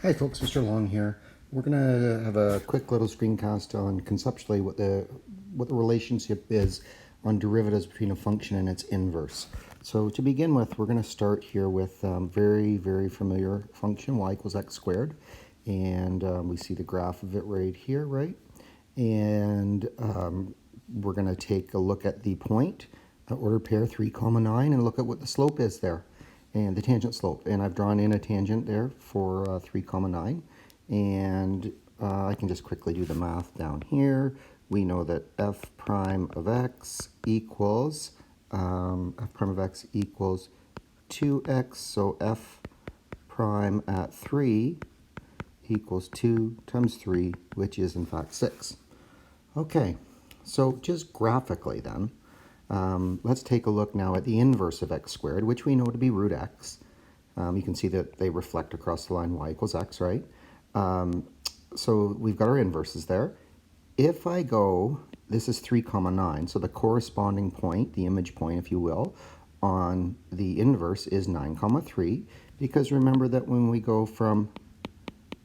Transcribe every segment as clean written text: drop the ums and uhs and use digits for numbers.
Hi folks, Mr. Long here. We're going to have a quick little screencast on conceptually what the relationship is on derivatives between a function and its inverse. So to begin with, we're going to start here with very familiar function y equals x squared, and we see the graph of it right here, right? And we're going to take a look at the point, ordered pair 3, 9, and look at what the slope is there and the tangent slope. And I've drawn in a tangent there for 3, 9. And I can just quickly do the math down here. We know that f prime of x equals 2x. So f prime at 3 equals 2 times 3, which is in fact 6. Okay, so just graphically then, let's take a look now at the inverse of x squared, which we know to be root x. You can see that they reflect across the line y equals x, right? So we've got our inverses there. If I go, this is 3, 9, so the corresponding point, the image point, if you will, on the inverse is 9, 3, because remember that when we go from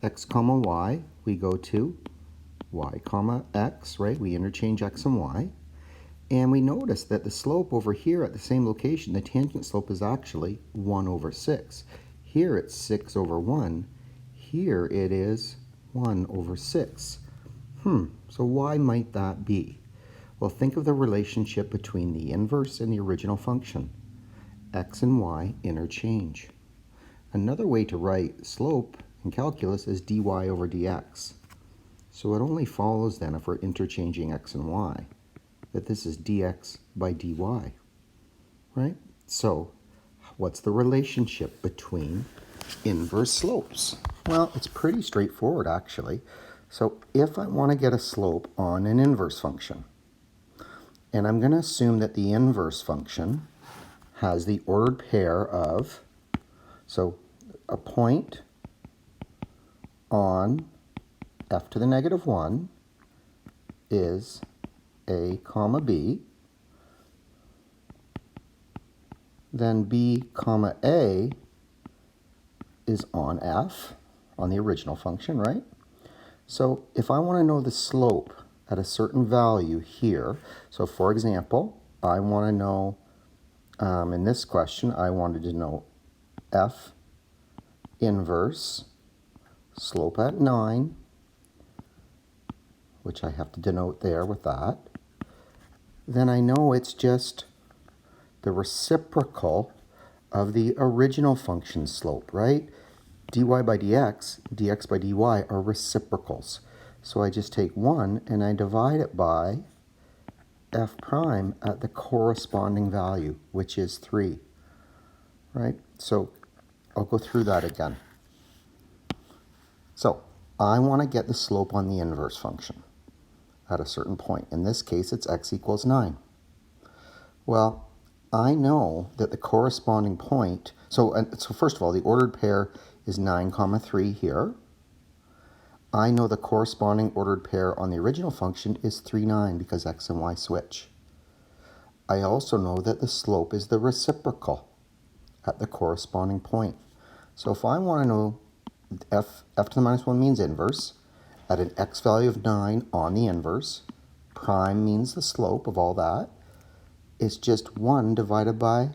x, y, we go to y, x, right? We interchange x and y. And we notice that the slope over here at the same location, the tangent slope is actually 1 over 6. Here it's 6 over 1. Here it is 1 over 6. So why might that be? Well, think of the relationship between the inverse and the original function. X and y interchange. Another way to write slope in calculus is dy over dx. So it only follows then, if we're interchanging x and y, that this is dx by dy, right? So what's the relationship between inverse slopes? Well, it's pretty straightforward actually. So if I want to get a slope on an inverse function, and I'm going to assume that the inverse function has the ordered pair of, so a point on f to the negative 1 is a comma b, then b comma a is on f, on the original function, right? So if I want to know the slope at a certain value here, so for example, I want to know, in this question, I wanted to know f inverse slope at 9, which I have to denote there with that, then I know it's just the reciprocal of the original function slope, right? dy by dx, dx by dy are reciprocals. So I just take 1 and I divide it by f prime at the corresponding value, which is 3, right? So I'll go through that again. So I want to get the slope on the inverse function at a certain point. In this case, it's x equals 9. Well, I know that the corresponding point, so first of all, the ordered pair is 9, 3 here. I know the corresponding ordered pair on the original function is 3, 9 because x and y switch. I also know that the slope is the reciprocal at the corresponding point. So if I want to know f to the minus 1 means inverse, at an x value of 9 on the inverse, prime means the slope of all that. It's just 1 divided by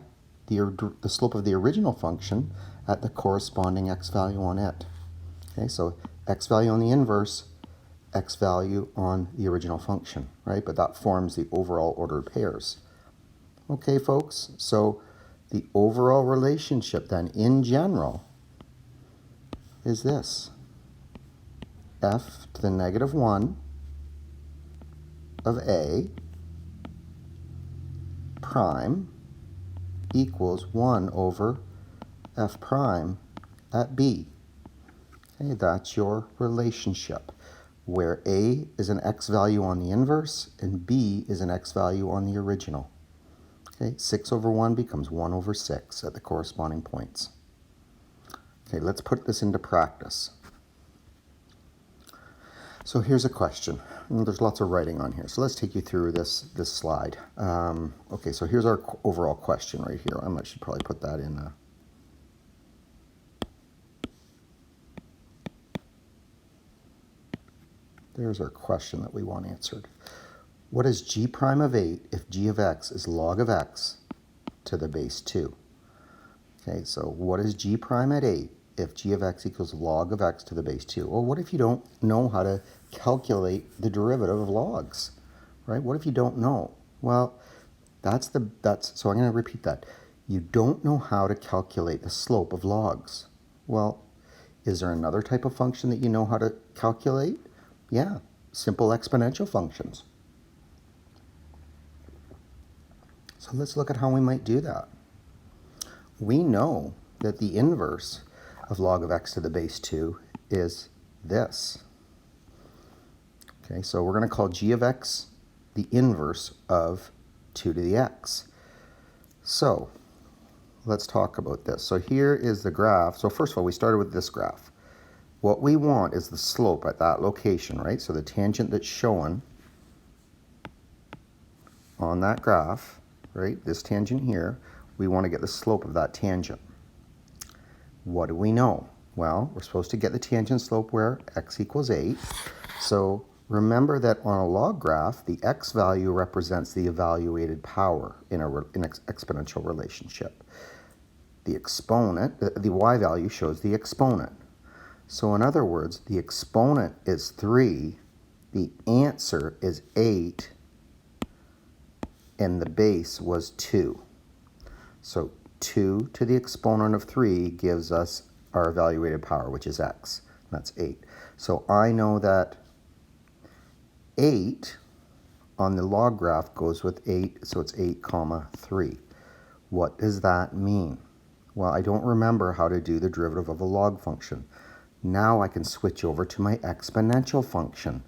the slope of the original function at the corresponding x value on it. Okay, so x value on the inverse, x value on the original function, right? But that forms the overall ordered pairs. Okay, folks, so the overall relationship then in general is this. F to the negative 1 of A prime equals 1 over f prime at b. Okay, that's your relationship, where a is an x value on the inverse and b is an x value on the original. Okay, 6 over 1 becomes 1 over 6 at the corresponding points. Okay, let's put this into practice. So here's a question. There's lots of writing on here, so let's take you through this slide. Okay, so here's our overall question right here. I should probably put that in. There's our question that we want answered. What is g prime of 8 if g of x is log of x to the base 2? Okay, so what is g prime at 8 if g of x equals log of x to the base 2? Well, what if you don't know how to calculate the derivative of logs, right? What if you don't know? Well, so I'm going to repeat that. You don't know how to calculate the slope of logs. Well, is there another type of function that you know how to calculate? Yeah, simple exponential functions. So let's look at how we might do that. We know that the inverse of log of x to the base 2 is this. Okay, so we're going to call g of x the inverse of 2 to the x. So let's talk about this. So here is the graph. So first of all, we started with this graph. What we want is the slope at that location, right? So the tangent that's shown on that graph, right? This tangent here, we want to get the slope of that tangent. What do we know? Well, we're supposed to get the tangent slope where x equals 8. So remember that on a log graph, the x value represents the evaluated power in an exponential relationship. The exponent, the y value shows the exponent. So in other words, the exponent is 3, the answer is 8, and the base was 2. So 2 to the exponent of 3 gives us our evaluated power, which is x. That's 8. So I know that 8 on the log graph goes with 8, so it's 8 comma 3. What does that mean? Well, I don't remember how to do the derivative of a log function. Now I can switch over to my exponential function.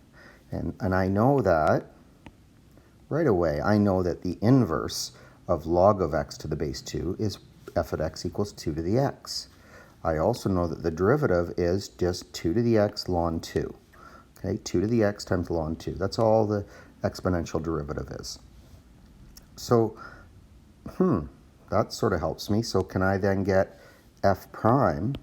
And I know that, right away, I know that the inverse of log of x to the base 2 is f of x equals 2 to the x. I also know that the derivative is just 2 to the x ln 2. Okay, 2 to the x times ln 2. That's all the exponential derivative is. So, that sort of helps me. So can I then get f prime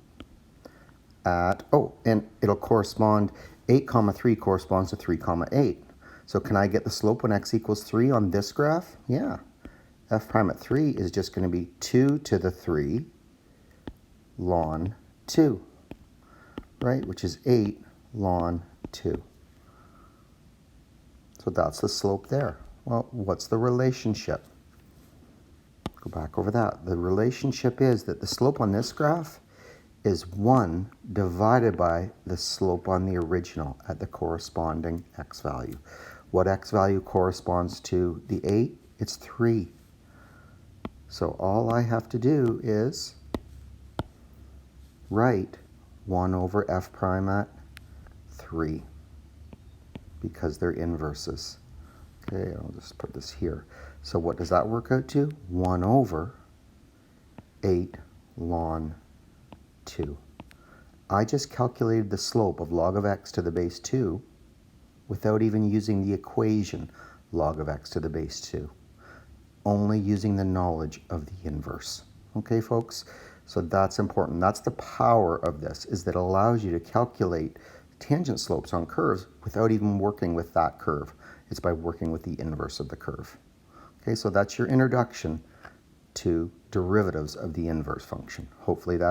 at, and it'll correspond, 8 comma 3 corresponds to 3 comma 8. So can I get the slope when x equals 3 on this graph? Yeah. F prime at 3 is just going to be 2 to the 3 ln 2, right? Which is 8 ln 2. So that's the slope there. Well, what's the relationship? Go back over that. The relationship is that the slope on this graph is 1 divided by the slope on the original at the corresponding x value. What x value corresponds to the 8? It's 3. So all I have to do is write 1 over f prime at 3 because they're inverses. Okay, I'll just put this here. So what does that work out to? 1 over 8 ln 2. I just calculated the slope of log of x to the base 2 without even using the equation log of x to the base 2. Only using the knowledge of the inverse. Okay, folks? So that's important. That's the power of this, is that it allows you to calculate tangent slopes on curves without even working with that curve. It's by working with the inverse of the curve. Okay, so that's your introduction to derivatives of the inverse function. Hopefully that